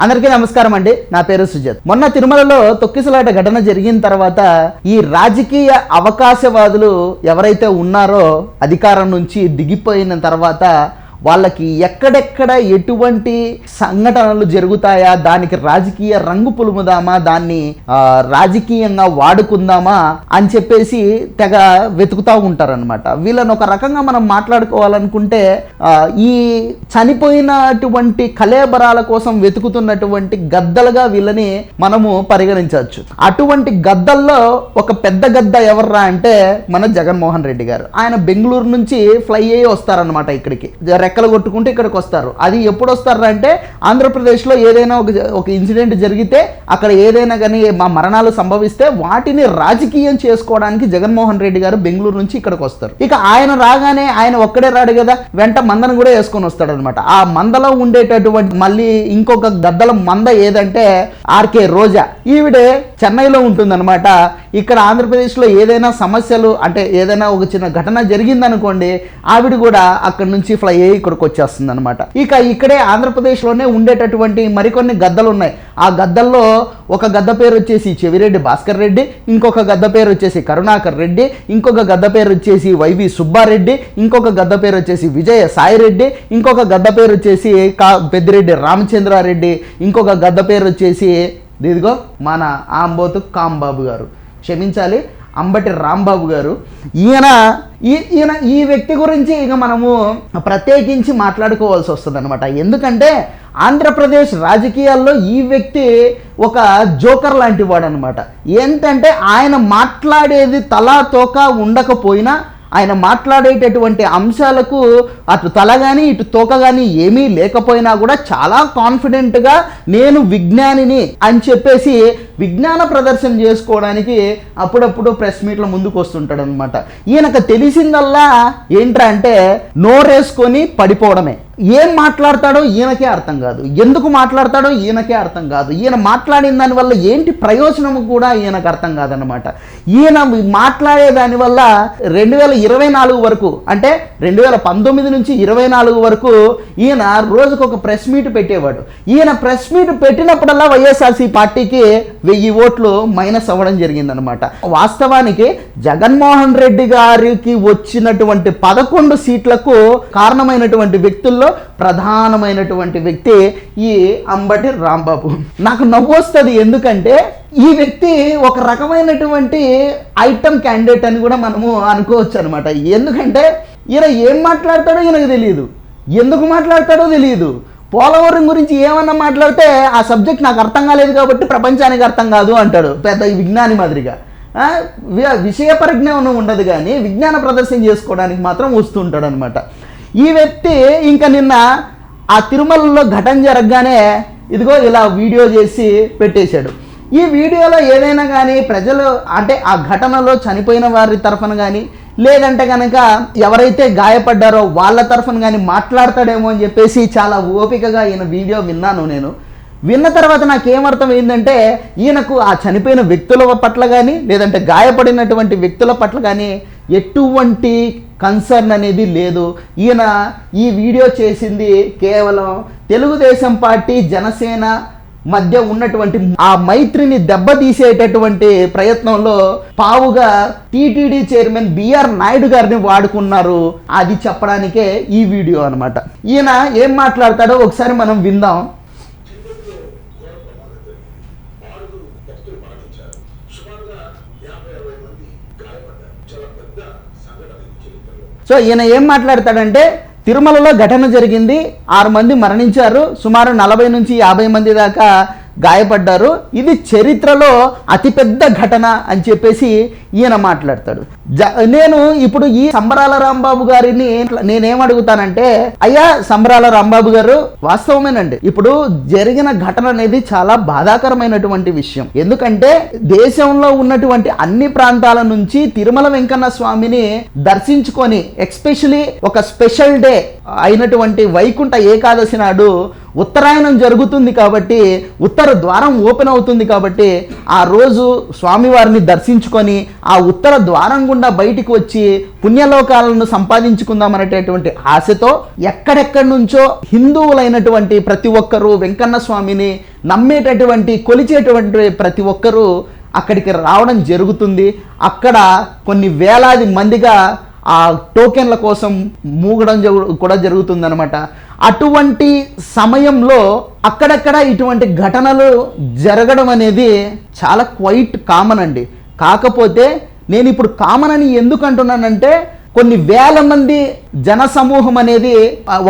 అందరికీ నమస్కారం అండి. నా పేరు సుజాత్. మొన్న తిరుమలలో తొక్కిసలాట ఘటన జరిగిన తర్వాత ఈ రాజకీయ అవకాశవాదులు ఎవరైతే ఉన్నారో అధికారం నుంచి దిగిపోయిన తర్వాత వాళ్ళకి ఎక్కడెక్కడ ఎటువంటి సంఘటనలు జరుగుతాయా, దానికి రాజకీయ రంగు పులుముదామా, దాన్ని రాజకీయంగా వాడుకుందామా అని చెప్పేసి తెగ వెతుకుతూ ఉంటారనమాట. వీళ్ళని ఒక రకంగా మనం మాట్లాడుకోవాలనుకుంటే ఈ చనిపోయినటువంటి కళేబరాల కోసం వెతుకుతున్నటువంటి గద్దలుగా వీళ్ళని మనము పరిగణించవచ్చు. అటువంటి గద్దల్లో ఒక పెద్ద గద్ద ఎవర్రా అంటే మన జగన్మోహన్ రెడ్డి గారు. ఆయన బెంగళూరు నుంచి ఫ్లై అయ్యి వస్తారనమాట ఇక్కడికి, రెక్కలు కొట్టుకుంటే ఇక్కడికి వస్తారు. అది ఎప్పుడు వస్తారా అంటే ఆంధ్రప్రదేశ్లో ఏదైనా ఒక ఇన్సిడెంట్ జరిగితే, అక్కడ ఏదైనా కానీ మా మరణాలు సంభవిస్తే వాటిని రాజకీయం చేసుకోవడానికి జగన్మోహన్ రెడ్డి గారు బెంగళూరు నుంచి ఇక్కడికి వస్తారు. ఇక ఆయన రాగానే ఆయన ఒక్కడే రాడు కదా, వెంట మందను కూడా వేసుకొని వస్తాడు అనమాట. ఆ మందలో ఉండేటటువంటి మళ్ళీ ఇంకొక గద్దల మంద ఏదంటే ఆర్కే రోజా. ఈవిడే చెన్నైలో ఉంటుందన్నమాట. ఇక్కడ ఆంధ్రప్రదేశ్లో ఏదైనా సమస్యలు అంటే ఏదైనా ఒక చిన్న ఘటన జరిగిందనుకోండి, ఆవిడ కూడా అక్కడి నుంచి ఫ్లై అయ్యి ఇక్కడికి వచ్చేస్తుంది అనమాట. ఇక ఇక్కడే ఆంధ్రప్రదేశ్లోనే ఉండేటటువంటి మరికొన్ని గద్దలు ఉన్నాయి. ఆ గద్దల్లో ఒక గద్ద పేరు వచ్చేసి చెవిరెడ్డి భాస్కర్ రెడ్డి, ఇంకొక గద్ద పేరు వచ్చేసి కరుణాకర్ రెడ్డి, ఇంకొక గద్ద పేరు వచ్చేసి వైవి సుబ్బారెడ్డి, ఇంకొక గద్ద పేరు వచ్చేసి విజయ సాయిరెడ్డి, ఇంకొక గద్ద పేరు వచ్చేసి పెద్దిరెడ్డి రామచంద్రారెడ్డి, ఇంకొక గద్ద పేరు వచ్చేసి ఇదిగో మన ఆంబోతు కాంబాబు గారు, క్షమించాలి అంబటి రాంబాబు గారు. ఈయన ఈ వ్యక్తి గురించి ఇక మనము ప్రత్యేకించి మాట్లాడుకోవాల్సి వస్తుంది అనమాట. ఎందుకంటే ఆంధ్రప్రదేశ్ రాజకీయాల్లో ఈ వ్యక్తి ఒక జోకర్ లాంటి వాడు అనమాట. ఏంటంటే ఆయన మాట్లాడేది తలా తోక ఉండకపోయినా, ఆయన మాట్లాడేటటువంటి అంశాలకు అటు తల కానీ ఇటు తోక కానీ ఏమీ లేకపోయినా కూడా చాలా కాన్ఫిడెంట్గా నేను విజ్ఞానిని అని చెప్పేసి విజ్ఞాన ప్రదర్శన చేసుకోవడానికి అప్పుడప్పుడు ప్రెస్ మీట్ల ముందుకు వస్తుంటాడు అనమాట. ఈయనకు తెలిసిందల్లా ఏంట్రా అంటే నోరేసుకొని పడిపోవడమే. ఏం మాట్లాడతాడో ఈయనకే అర్థం కాదు, ఎందుకు మాట్లాడతాడో ఈయనకే అర్థం కాదు, ఈయన మాట్లాడిన దానివల్ల ఏంటి ప్రయోజనం కూడా ఈయనకు అర్థం కాదనమాట. ఈయన మాట్లాడే దానివల్ల 2024 వరకు అంటే 2019 నుంచి 24 వరకు ఈయన రోజుకు ఒక ప్రెస్ మీట్ పెట్టేవాడు. ఈయన ప్రెస్ మీట్ పెట్టినప్పుడల్లా వైఎస్ఆర్సీ పార్టీకి 1000 ఓట్లు మైనస్ అవ్వడం జరిగిందనమాట. వాస్తవానికి జగన్మోహన్ రెడ్డి గారికి వచ్చినటువంటి 11 సీట్లకు కారణమైనటువంటి వ్యక్తుల్లో ప్రధానమైనటువంటి వ్యక్తి ఈ అంబటి రాంబాబు. నాకు నవ్వు వస్తుంది, ఎందుకంటే ఈ వ్యక్తి ఒక రకమైనటువంటి ఐటమ్ క్యాండిడేట్ అని కూడా మనము అనుకోవచ్చు అనమాట. ఎందుకంటే ఈయన ఏం మాట్లాడతాడో ఈయనకు తెలియదు, ఎందుకు మాట్లాడతాడో తెలియదు. పోలవరం గురించి ఏమన్నా మాట్లాడితే ఆ సబ్జెక్ట్ నాకు అర్థం కాలేదు కాబట్టి ప్రపంచానికి అర్థం కాదు అంటాడు, పెద్ద విజ్ఞాని మాదిరిగా. విషయ పరిజ్ఞానం ఉండదు కానీ విజ్ఞాన ప్రదర్శన చేసుకోవడానికి మాత్రం వస్తుంటాడు అనమాట. ఈ వ్యక్తి ఇంకా నిన్న ఆ తిరుమలలో ఘటన జరగగానే ఇదిగో ఇలా వీడియో చేసి పెట్టేశాడు. ఈ వీడియోలో ఏదైనా కానీ ప్రజలు అంటే ఆ ఘటనలో చనిపోయిన వారి తరఫున కానీ లేదంటే కనుక ఎవరైతే గాయపడ్డారో వాళ్ళ తరఫున కానీ మాట్లాడతాడేమో అని చెప్పేసి చాలా ఓపికగా ఈయన వీడియో విన్నాను. నేను విన్న తర్వాత నాకేమర్థం ఏంటంటే ఈయనకు ఆ చనిపోయిన వ్యక్తుల పట్ల కానీ లేదంటే గాయపడినటువంటి వ్యక్తుల పట్ల కానీ ఎటువంటి కన్సర్న్ అనేది లేదు. ఈయన ఈ వీడియో చేసింది కేవలం తెలుగుదేశం పార్టీ జనసేన మధ్య ఉన్నటువంటి ఆ మైత్రిని దెబ్బతీసేటటువంటి ప్రయత్నంలో పావుగా టీటీడీ చైర్మన్ బిఆర్ నాయుడు గారిని వాడుకున్నారు, అది చెప్పడానికే ఈ వీడియో అనమాట. ఈయన ఏం మాట్లాడతాడో ఒకసారి మనం విందాం. సో ఈయన ఏం మాట్లాడతాడంటే తిరుమలలో ఘటన జరిగింది, 6 మంది మరణించారు, సుమారు 40 నుంచి 50 మంది దాకా గాయపడ్డారు, ఇది చరిత్రలో అతిపెద్ద ఘటన అని చెప్పేసి ఈయన మాట్లాడతాడు. నేను ఇప్పుడు ఈ సంబరాల రాంబాబు గారిని నేనేమడుగుతానంటే, అయ్యా సంబరాల రాంబాబు గారు, వాస్తవమేనండి, ఇప్పుడు జరిగిన ఘటన అనేది చాలా బాధాకరమైనటువంటి విషయం. ఎందుకంటే దేశంలో ఉన్నటువంటి అన్ని ప్రాంతాల నుంచి తిరుమల వెంకన్న స్వామిని దర్శించుకొని ఎస్పెషలీ ఒక స్పెషల్ డే అయినటువంటి వైకుంఠ ఏకాదశి నాడు ఉత్తరాయణం జరుగుతుంది కాబట్టి ఉత్తర ద్వారం ఓపెన్ అవుతుంది కాబట్టి ఆ రోజు స్వామివారిని దర్శించుకొని ఆ ఉత్తర ద్వారం గుండా బయటికి వచ్చి పుణ్యలోకాలను సంపాదించుకుందామనేటటువంటి ఆశతో ఎక్కడెక్కడి నుంచో హిందువులైనటువంటి ప్రతి ఒక్కరూ వెంకన్న స్వామిని నమ్మేటటువంటి కొలిచేటువంటి ప్రతి ఒక్కరూ అక్కడికి రావడం జరుగుతుంది. అక్కడ కొన్ని వేలాది మందిగా ఆ టోకెన్ల కోసం మూగడం కూడా జరుగుతుందన్నమాట. అటువంటి సమయంలో అక్కడక్కడ ఇటువంటి ఘటనలు జరగడం అనేది చాలా క్వైట్ కామన్ అండి. కాకపోతే నేను ఇప్పుడు కామన్ అని ఎందుకు అంటున్నానంటే కొన్ని వేల మంది జనసమూహం అనేది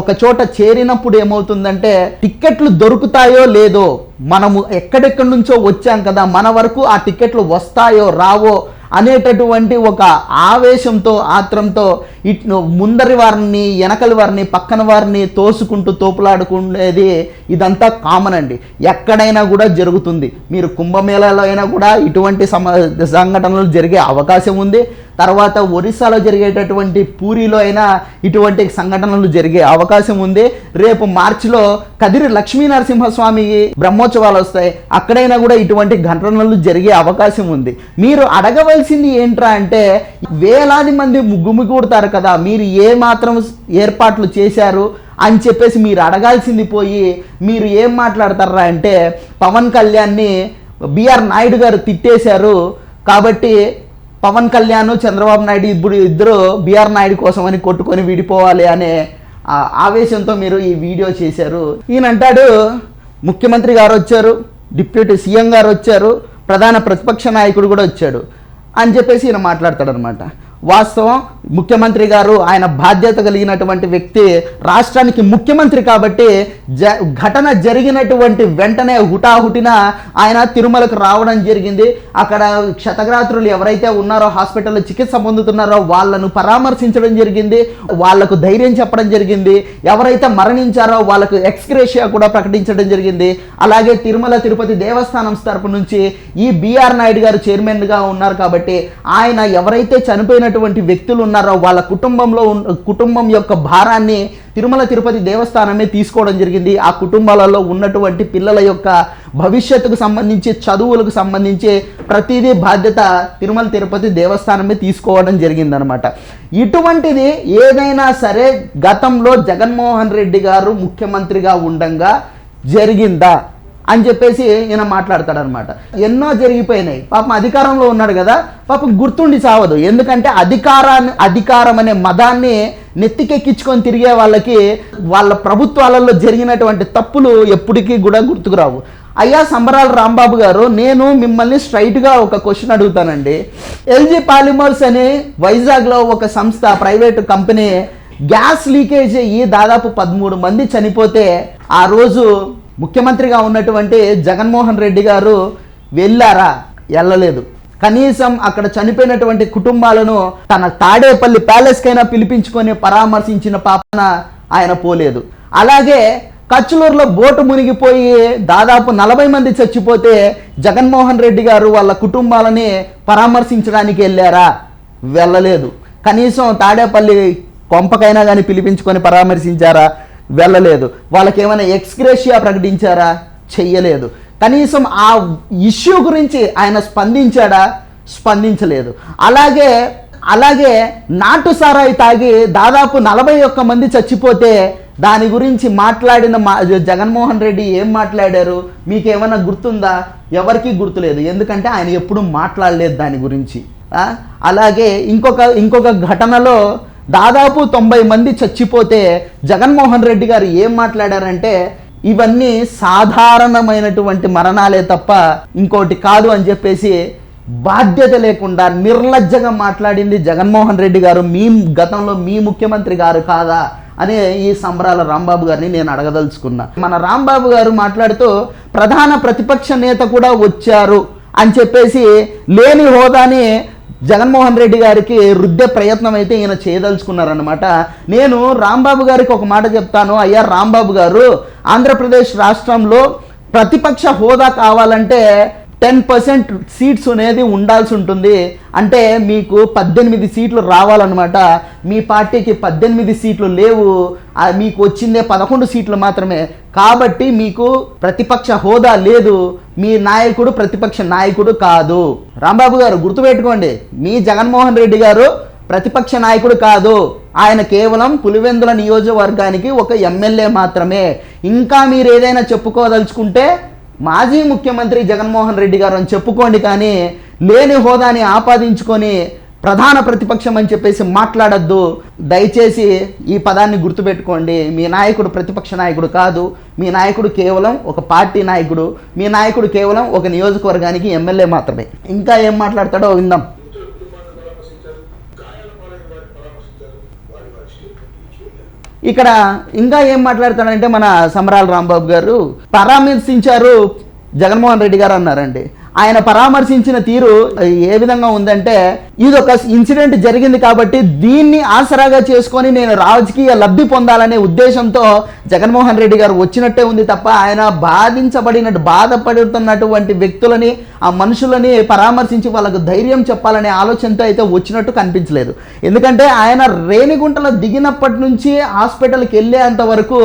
ఒక చోట చేరినప్పుడు ఏమవుతుందంటే టిక్కెట్లు దొరుకుతాయో లేదో, మనము ఎక్కడెక్కడి నుంచో వచ్చాం కదా, మన వరకు ఆ టిక్కెట్లు వస్తాయో రావో అనేటటువంటి ఒక ఆవేశంతో ఆత్రంతో ఇటు ముందరి వారిని వెనకలి వారిని పక్కన వారిని తోసుకుంటూ తోపులాడుకునేది ఇదంతా కామన్ అండి. ఎక్కడైనా కూడా జరుగుతుంది. మీరు కుంభమేళాలో అయినా కూడా ఇటువంటి సంఘటనలు జరిగే అవకాశం ఉంది. తర్వాత ఒరిస్సాలో జరిగేటటువంటి పూరిలో అయినా ఇటువంటి సంఘటనలు జరిగే అవకాశం ఉంది. రేపు మార్చిలో కదిరి లక్ష్మీ నరసింహస్వామి బ్రహ్మోత్సవాలు వస్తాయి, అక్కడైనా కూడా ఇటువంటి ఘటనలు జరిగే అవకాశం ఉంది. మీరు అడగవలసింది ఏంట్రా అంటే వేలాది మంది గుమిగూడతారు కదా, మీరు ఏ మాత్రం ఏర్పాట్లు చేశారు అని చెప్పేసి మీరు అడగాల్సింది పోయి మీరు ఏం మాట్లాడతారా అంటే పవన్ కళ్యాణ్ని బిఆర్ నాయుడు గారు తిట్టేశారు కాబట్టి పవన్ కళ్యాణ్ చంద్రబాబు నాయుడు ఇద్దరు బిఆర్ నాయుడు కోసం అని కొట్టుకొని విడిపోవాలి అనే ఆవేశంతో మీరు ఈ వీడియో చేశారు. ఈయన అంటాడు ముఖ్యమంత్రి గారు వచ్చారు, డిప్యూటీ సీఎం గారు వచ్చారు, ప్రధాన ప్రతిపక్ష నాయకుడు కూడా వచ్చాడు అని చెప్పేసి ఈయన మాట్లాడతాడనమాట. వాస్తవం, ముఖ్యమంత్రి గారు ఆయన బాధ్యత కలిగినటువంటి వ్యక్తి, రాష్ట్రానికి ముఖ్యమంత్రి కాబట్టి ఘటన జరిగినటువంటి వెంటనే హుటాహుటిన ఆయన తిరుమలకు రావడం జరిగింది. అక్కడ క్షతగాత్రులు ఎవరైతే ఉన్నారో హాస్పిటల్లో చికిత్స పొందుతున్నారో వాళ్ళను పరామర్శించడం జరిగింది, వాళ్లకు ధైర్యం చెప్పడం జరిగింది. ఎవరైతే మరణించారో వాళ్ళకు ఎక్స్గ్రేషియా కూడా ప్రకటించడం జరిగింది. అలాగే తిరుమల తిరుపతి దేవస్థానం తరపు నుంచి ఈ బిఆర్ నాయుడు గారు చైర్మన్గా ఉన్నారు కాబట్టి ఆయన ఎవరైతే చనిపోయిన వ్యక్తులు ఉన్నారో వాళ్ళ కుటుంబం యొక్క భారాన్ని తిరుమల తిరుపతి దేవస్థానమే తీసుకోవడం జరిగింది. ఆ కుటుంబాలలో ఉన్నటువంటి పిల్లల యొక్క భవిష్యత్తుకు సంబంధించి చదువులకు సంబంధించి ప్రతిదీ బాధ్యత తిరుమల తిరుపతి దేవస్థానమే తీసుకోవడం జరిగిందనమాట. ఇటువంటిది ఏదైనా సరే గతంలో జగన్మోహన్ రెడ్డి గారు ముఖ్యమంత్రిగా ఉండంగా జరిగిందా అని చెప్పేసి ఈయన మాట్లాడతాడనమాట. ఎన్నో జరిగిపోయినాయి. పాపం అధికారంలో ఉన్నాడు కదా, పాపం గుర్తుండి చావదు. ఎందుకంటే అధికారం అనే మదాన్ని నెత్తికెక్కించుకొని తిరిగే వాళ్ళకి వాళ్ళ ప్రభుత్వాలలో జరిగినటువంటి తప్పులు ఎప్పటికీ కూడా గుర్తుకురావు. అయ్యా సంబరాల రాంబాబు గారు, నేను మిమ్మల్ని స్ట్రైట్గా ఒక క్వశ్చన్ అడుగుతానండి. ఎల్జీ పాలిమర్స్ అనే వైజాగ్లో ఒక సంస్థ, ప్రైవేటు కంపెనీ గ్యాస్ లీకేజ్ అయ్యి దాదాపు 13 మంది చనిపోతే ఆ రోజు ముఖ్యమంత్రిగా ఉన్నటువంటి జగన్మోహన్ రెడ్డి గారు వెళ్ళారా? వెళ్ళలేదు. కనీసం అక్కడ చనిపోయినటువంటి కుటుంబాలను తన తాడేపల్లి ప్యాలెస్కైనా పిలిపించుకొని పరామర్శించిన పాపన ఆయన పోలేదు. అలాగే కచ్లూరులో బోటు మునిగిపోయి దాదాపు 40 మంది చచ్చిపోతే జగన్మోహన్ రెడ్డి గారు వాళ్ళ కుటుంబాలని పరామర్శించడానికి వెళ్ళారా? వెళ్ళలేదు. కనీసం తాడేపల్లి కొంపకైనా కానీ పిలిపించుకొని పరామర్శించారా? వెళ్ళలేదు. వాళ్ళకి ఏమైనా ఎక్స్గ్రేషియా ప్రకటించారా? చెయ్యలేదు. కనీసం ఆ ఇష్యూ గురించి ఆయన స్పందించాడా? స్పందించలేదు. అలాగే నాటు సారాయి తాగి దాదాపు 41 మంది చచ్చిపోతే దాని గురించి మాట్లాడిన జగన్మోహన్ రెడ్డి ఏం మాట్లాడారు మీకేమైనా గుర్తుందా? ఎవరికీ గుర్తులేదు. ఎందుకంటే ఆయన ఎప్పుడూ మాట్లాడలేదు దాని గురించి. అలాగే ఇంకొక ఘటనలో దాదాపు 90 మంది చచ్చిపోతే జగన్మోహన్ రెడ్డి గారు ఏం మాట్లాడారంటే ఇవన్నీ సాధారణమైనటువంటి మరణాలే తప్ప ఇంకోటి కాదు అని చెప్పేసి బాధ్యత లేకుండా నిర్లజ్జగా మాట్లాడింది జగన్మోహన్ రెడ్డి గారు. గతంలో మీ ముఖ్యమంత్రి గారు కాదా అనే ఈ సంబరాల రాంబాబు గారిని నేను అడగదలుచుకున్నా. మన రాంబాబు గారు మాట్లాడుతూ ప్రధాన ప్రతిపక్ష నేత కూడా వచ్చారు అని చెప్పేసి లేని హోదాని జగన్మోహన్ రెడ్డి గారికి రుద్దే ప్రయత్నం అయితే ఈయన చేయదలుచుకున్నారనమాట. నేను రాంబాబు గారికి ఒక మాట చెప్తాను. అయ్యా రాంబాబు గారు, ఆంధ్రప్రదేశ్ రాష్ట్రంలో ప్రతిపక్ష హోదా కావాలంటే 10% సీట్స్ అనేది ఉండాల్సి ఉంటుంది. అంటే మీకు 18 సీట్లు రావాలన్నమాట. మీ పార్టీకి 18 సీట్లు లేవు, మీకు వచ్చిందే 11 సీట్లు మాత్రమే. కాబట్టి మీకు ప్రతిపక్ష హోదా లేదు, మీ నాయకుడు ప్రతిపక్ష నాయకుడు కాదు. రాంబాబు గారు గుర్తుపెట్టుకోండి, మీ జగన్మోహన్ రెడ్డి గారు ప్రతిపక్ష నాయకుడు కాదు. ఆయన కేవలం పులివెందుల నియోజకవర్గానికి ఒక ఎమ్మెల్యే మాత్రమే. ఇంకా మీరు ఏదైనా చెప్పుకోదలుచుకుంటే మాజీ ముఖ్యమంత్రి జగన్మోహన్ రెడ్డి గారు అని చెప్పుకోండి, కానీ లేని హోదాని ఆపాదించుకొని ప్రధాన ప్రతిపక్షం అని చెప్పేసి మాట్లాడద్దు. దయచేసి ఈ పదాన్ని గుర్తుపెట్టుకోండి. మీ నాయకుడు ప్రతిపక్ష నాయకుడు కాదు, మీ నాయకుడు కేవలం ఒక పార్టీ నాయకుడు, మీ నాయకుడు కేవలం ఒక నియోజకవర్గానికి ఎమ్మెల్యే మాత్రమే. ఇంకా ఏం మాట్లాడతాడో విందాం. ఇక్కడ ఇంకా ఏం మాట్లాడతాడంటే మన సమరాల రాంబాబు గారు పరామర్శించారు జగన్మోహన్ రెడ్డి గారు అన్నారండి. ఆయన పరామర్శించిన తీరు ఏ విధంగా ఉందంటే, ఇది ఒక ఇన్సిడెంట్ జరిగింది కాబట్టి దీన్ని ఆసరాగా చేసుకొని నేను రాజకీయ లబ్ధి పొందాలనే ఉద్దేశంతో జగన్మోహన్ రెడ్డి గారు వచ్చినట్టే ఉంది తప్ప ఆయన బాధపడుతున్నటువంటి వ్యక్తులని, ఆ మనుషులని పరామర్శించి వాళ్ళకు ధైర్యం చెప్పాలనే ఆలోచనతో అయితే వచ్చినట్టు కనిపించలేదు. ఎందుకంటే ఆయన రేణిగుంటలో దిగినప్పటి నుంచి హాస్పిటల్కి వెళ్ళేంత వరకు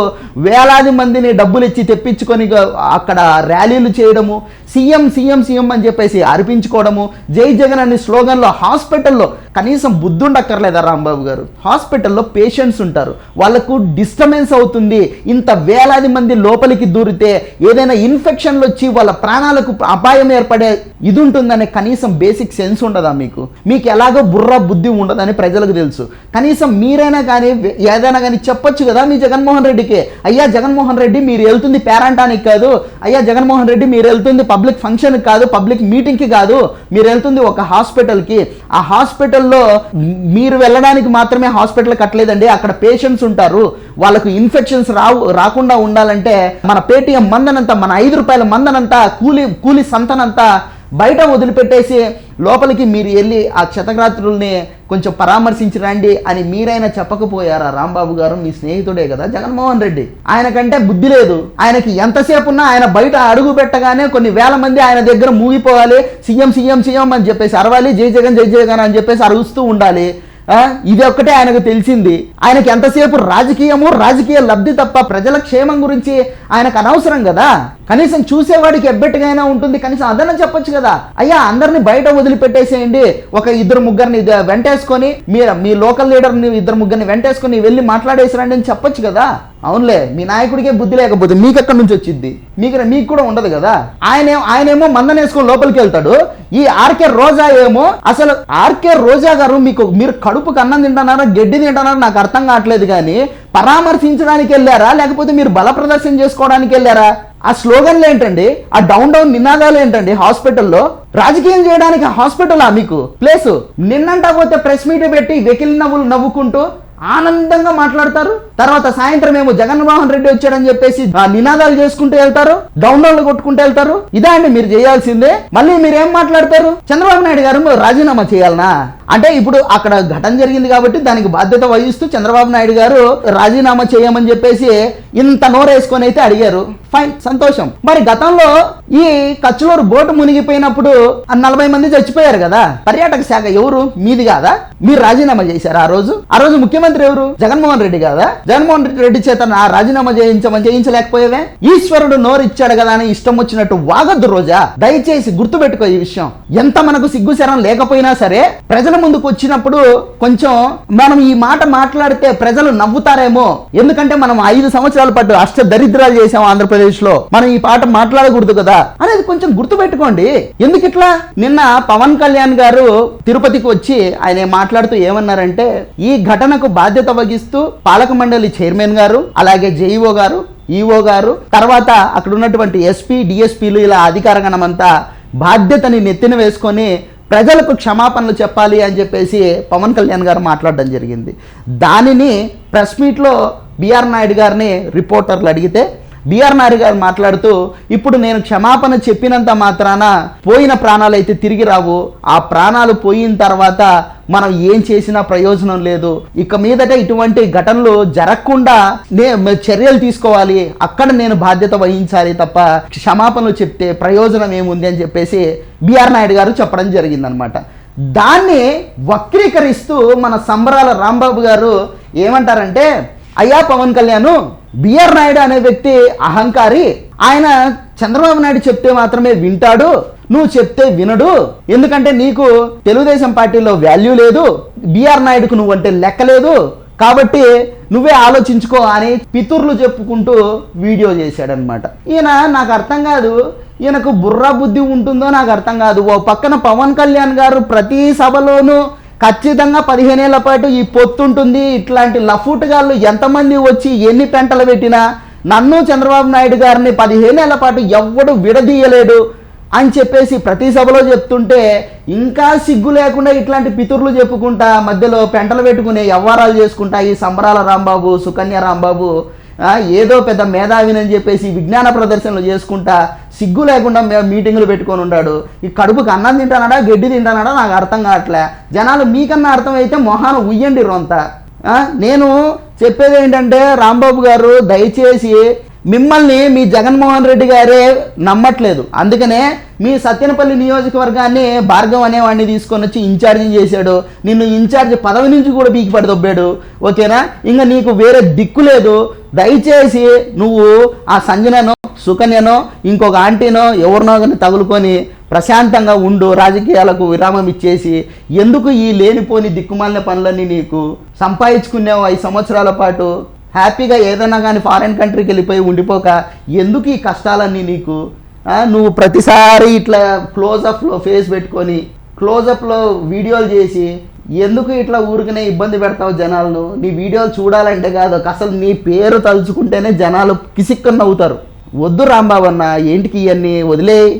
వేలాది మందిని డబ్బులు ఇచ్చి తెప్పించుకొని అక్కడ ర్యాలీలు చేయడము, సీఎం సీఎం సీఎం అని చెప్పేసి అర్పించుకోవడము, జై జగన్ అనే స్లోగన్లో హాస్పిటల్లో కనీసం బుద్ధుండక్కర్లేదా రాంబాబు గారు? హాస్పిటల్లో పేషెంట్స్ ఉంటారు, వాళ్ళకు డిస్టర్బెన్స్ అవుతుంది. ఇంత వేలాది మంది లోపలికి దూరితే ఏదైనా ఇన్ఫెక్షన్లు వచ్చి వాళ్ళ ప్రాణాలకు అపాయం ఏర్పడే ఇది ఉంటుందనే కనీసం బేసిక్ సెన్స్ ఉండదా మీకు? మీకు ఎలాగో బుర్ర బుద్ధి ఉండదని ప్రజలకు తెలుసు. కనీసం మీరైనా కానీ ఏదైనా కానీ చెప్పొచ్చు కదా మీ జగన్మోహన్ రెడ్డికి, అయ్యా జగన్మోహన్ రెడ్డి మీరు వెళ్తుంది పేరంటానికి కాదు, అయ్యా జగన్మోహన్ రెడ్డి మీరు వెళ్తుంది పబ్లిక్ ఫంక్షన్కి కాదు, పబ్లిక్ మీటింగ్కి కాదు, మీరు వెళ్తుంది ఒక హాస్పిటల్కి. ఆ హాస్పిటల్లో మీరు వెళ్ళడానికి మాత్రమే హాస్పిటల్ కట్టలేదండి, అక్కడ పేషెంట్స్ ఉంటారు, వాళ్ళకు ఇన్ఫెక్షన్స్ రాకుండా ఉండాలంటే మన పేటీఎం మందనంతా, మన 5 రూపాయల మందనంతా, కూలి సంతనంతా బయట వదిలిపెట్టేసి లోపలికి మీరు వెళ్ళి ఆ క్షతగాత్రుల్ని కొంచెం పరామర్శించి రండి అని మీరైనా చెప్పకపోయారా రాంబాబు గారు? మీ స్నేహితుడే కదా జగన్మోహన్ రెడ్డి. ఆయనకంటే బుద్ధి లేదు. ఆయనకి ఎంతసేపు ఉన్నా ఆయన బయట అడుగు పెట్టగానే కొన్ని వేల మంది ఆయన దగ్గర మూగిపోవాలి, సీఎం సీఎం సీఎం అని చెప్పేసి అరవాలి, జై జగన్ అని చెప్పేసి అరుస్తూ ఉండాలి. ఇది ఒక్కటే ఆయనకు తెలిసింది. ఆయనకి ఎంతసేపు రాజకీయ లబ్ధి తప్ప ప్రజల క్షేమం గురించి ఆయనకు అనవసరం కదా. కనీసం చూసేవాడికి ఎబ్బెట్టుగా ఉంటుంది, కనీసం అదన్నా చెప్పొచ్చు కదా. అయ్యా అందరిని బయట వదిలిపెట్టేసేయండి, ఒక 2-3 వెంటేసుకొని మీ లోకల్ లీడర్ని 2-3 వెంటేసుకొని వెళ్ళి మాట్లాడేసిరండి అని చెప్పొచ్చు కదా. అవునులే, మీ నాయకుడికే బుద్ధి లేకపోతే మీకు ఎక్కడి నుంచి వచ్చింది? మీకు కూడా ఉండదు కదా. ఆయనేమో మందనేసుకొని లోపలికి వెళ్తాడు. ఈ ఆర్కే రోజా ఏమో, అసలు ఆర్కే రోజా గారు మీరు కడుపుకు అన్నం తింటున్నారా గడ్డి తింటున్నారా నాకు అర్థం కావట్లేదు, కానీ పరామర్శించడానికి వెళ్ళారా లేకపోతే మీరు బల ప్రదర్శన చేసుకోవడానికి వెళ్ళారా? ఆ స్లోగన్లు ఏంటండి, ఆ డౌన్ నినాదాలు ఏంటండి? హాస్పిటల్లో రాజకీయం చేయడానికి హాస్పిటల్ మీకు ప్లేసు? నిన్నంటా పోతే ప్రెస్ మీట్ పెట్టి వెకిలి నవ్వుకుంటూ ఆనందంగా మాట్లాడతారు. తర్వాత సాయంత్రం ఏమో జగన్మోహన్ రెడ్డి వచ్చాడని చెప్పేసి నినాదాలు చేసుకుంటూ వెళ్తారు, డౌన్లోడ్లు కొట్టుకుంటూ వెళ్తారు. ఇదా అండి మీరు చేయాల్సిందే? మళ్ళీ మీరేం మాట్లాడతారు? చంద్రబాబు నాయుడు గారు రాజీనామా చేయాలనా అంటే, ఇప్పుడు అక్కడ ఘటన జరిగింది కాబట్టి దానికి బాధ్యత వహిస్తూ చంద్రబాబు నాయుడు గారు రాజీనామా చేయమని చెప్పేసి ఇంత నోరేసుకొని అయితే అడిగారు. ఫైన్, సంతోషం. మరి గతంలో ఈ కచ్చులూరు బోటు మునిగిపోయినప్పుడు 40 మంది చచ్చిపోయారు కదా, పర్యాటక శాఖ ఎవరు? మీది కాదా? మీరు రాజీనామా చేశారు. ఆ రోజు ముఖ్యమంత్రి ఎవరు? జగన్మోహన్ రెడ్డి కాదా? జగన్మోహన్ రెడ్డి చేత రాజీనామా చేయించలేకపోయేవే? ఈశ్వరుడు నోరు ఇచ్చాడు కదా అని ఇష్టం వచ్చినట్టు వాగద్దు రోజా. దయచేసి గుర్తుపెట్టుకో ఈ విషయం. ఎంత మనకు సిగ్గుశరం లేకపోయినా సరే ప్రజల ముందుకు వచ్చినప్పుడు కొంచెం మనం ఈ మాట మాట్లాడితే ప్రజలు నవ్వుతారేమో. ఎందుకంటే మనం 5 సంవత్సరాల పాటు అష్ట దరిద్రాలు చేసాం ఆంధ్రప్రదేశ్ లో, మనం ఈ పాట మాట్లాడకూడదు కదా అనేది కొంచెం గుర్తు పెట్టుకోండి. ఎందుకు ఇట్లా? నిన్న పవన్ కళ్యాణ్ గారు తిరుపతికి వచ్చి ఆయన మాట్లాడుతూ ఏమన్నారంటే, ఈ ఘటనకు బాధ్యత వహిస్తూ పాలక మండలి చైర్మన్ గారు, అలాగే జేఈఓ గారు, ఈఓ గారు, తర్వాత అక్కడ ఉన్నటువంటి ఎస్పీ డిఎస్పీలు ఇలా అధికారగణమంతా బాధ్యతని నెత్తిన వేసుకొని ప్రజలకు క్షమాపణలు చెప్పాలి అని చెప్పేసి పవన్ కళ్యాణ్ గారు మాట్లాడడం జరిగింది. దానిని ప్రెస్ మీట్లో బిఆర్ నాయుడు గారిని రిపోర్టర్లు అడిగితే బిఆర్ నాయుడు గారు మాట్లాడుతూ, ఇప్పుడు నేను క్షమాపణ చెప్పినంత మాత్రాన పోయిన ప్రాణాలు అయితే తిరిగి రావు, ఆ ప్రాణాలు పోయిన తర్వాత మనం ఏం చేసినా ప్రయోజనం లేదు, ఇక మీదట ఇటువంటి ఘటనలు జరగకుండా చర్యలు తీసుకోవాలి, అక్కడ నేను బాధ్యత వహించాలి తప్ప క్షమాపణలు చెప్తే ప్రయోజనం ఏముంది అని చెప్పేసి బిఆర్ నాయుడు గారు చెప్పడం జరిగిందనమాట. దాన్ని వక్రీకరిస్తూ మన సంబరాల రాంబాబు గారు ఏమంటారంటే, అయ్యా పవన్ కళ్యాణ్, బిఆర్ నాయుడు అనే వ్యక్తి అహంకారి, ఆయన చంద్రబాబు నాయుడు చెప్తే మాత్రమే వింటాడు, నువ్వు చెప్తే వినడు, ఎందుకంటే నీకు తెలుగుదేశం పార్టీలో వాల్యూ లేదు, బిఆర్ నాయుడుకు నువ్వంటే లెక్కలేదు, కాబట్టి నువ్వే ఆలోచించుకో అని పితుర్లు చెప్పుకుంటూ వీడియో చేశాడనమాట. ఈయన నాకు అర్థం కాదు, ఈయనకు బుర్రా బుద్ధి ఉంటుందో నాకు అర్థం కాదు. ఓ పక్కన పవన్ కళ్యాణ్ గారు ప్రతి సభలోనూ ఖచ్చితంగా 15 ఏళ్ల పాటు ఈ పొత్తుంటుంది, ఇట్లాంటి లఫూటుగాళ్ళు ఎంతమంది వచ్చి ఎన్ని పెంటలు పెట్టినా నన్ను చంద్రబాబు నాయుడు గారిని 15 ఏళ్ల పాటు ఎవ్వడు విడదీయలేడు అని చెప్పేసి ప్రతి సభలో చెప్తుంటే, ఇంకా సిగ్గు లేకుండా ఇట్లాంటి పితుర్లు చెప్పుకుంటా మధ్యలో పెంటలు పెట్టుకునే వ్యవహారాలు చేసుకుంటా ఈ సంబరాల రాంబాబు, సుకన్య రాంబాబు ఏదో పెద్ద మేధావినని చెప్పేసి విజ్ఞాన ప్రదర్శనలు చేసుకుంటా సిగ్గు లేకుండా మీటింగులు పెట్టుకొని ఉన్నాడు. ఈ కడుపుకి అన్నం తింటానాడా గడ్డి తింటానాడా నాకు అర్థం కావట్లే. జనాలు మీకన్నా అర్థమైతే మొహాన ఉయ్యండి రొంత. నేను చెప్పేది ఏంటంటే, రాంబాబు గారు దయచేసి మిమ్మల్ని మీ జగన్మోహన్ రెడ్డి గారే నమ్మట్లేదు, అందుకనే మీ సత్యనపల్లి నియోజకవర్గాన్ని భార్గవ్ అనేవాడిని తీసుకొని వచ్చి ఇన్ఛార్జి చేశాడు, నిన్ను ఇన్ఛార్జి పదవి నుంచి కూడా పీకి పడదొబ్బాడు, ఓకేనా? ఇంకా నీకు వేరే దిక్కు లేదు. దయచేసి నువ్వు ఆ సంజననో సుకన్యనో ఇంకొక ఆంటీనో ఎవరినో కానీ తగులుకొని ప్రశాంతంగా ఉండు, రాజకీయాలకు విరామం ఇచ్చేసి. ఎందుకు ఈ లేనిపోని దిక్కుమాలిన పనులన్నీ నీకు సంపాదించుకున్నావు 5 సంవత్సరాల పాటు హ్యాపీగా ఏదైనా కానీ ఫారెన్ కంట్రీకి వెళ్ళిపోయి ఉండిపోక ఎందుకు ఈ కష్టాలన్నీ నీకు? నువ్వు ప్రతిసారి ఇట్లా క్లోజప్లో ఫేస్ పెట్టుకొని క్లోజప్లో వీడియోలు చేసి ఎందుకు ఇట్లా ఊరికనే ఇబ్బంది పెడతావు జనాలను? నీ వీడియోలు చూడాలంటే కాదు, అసలు నీ పేరు తలుచుకుంటేనే జనాలు కిసిక్కని నవ్వుతారు. వద్దు రాంబాబు అన్న, ఏంటికి ఇవన్నీ వదిలేయి.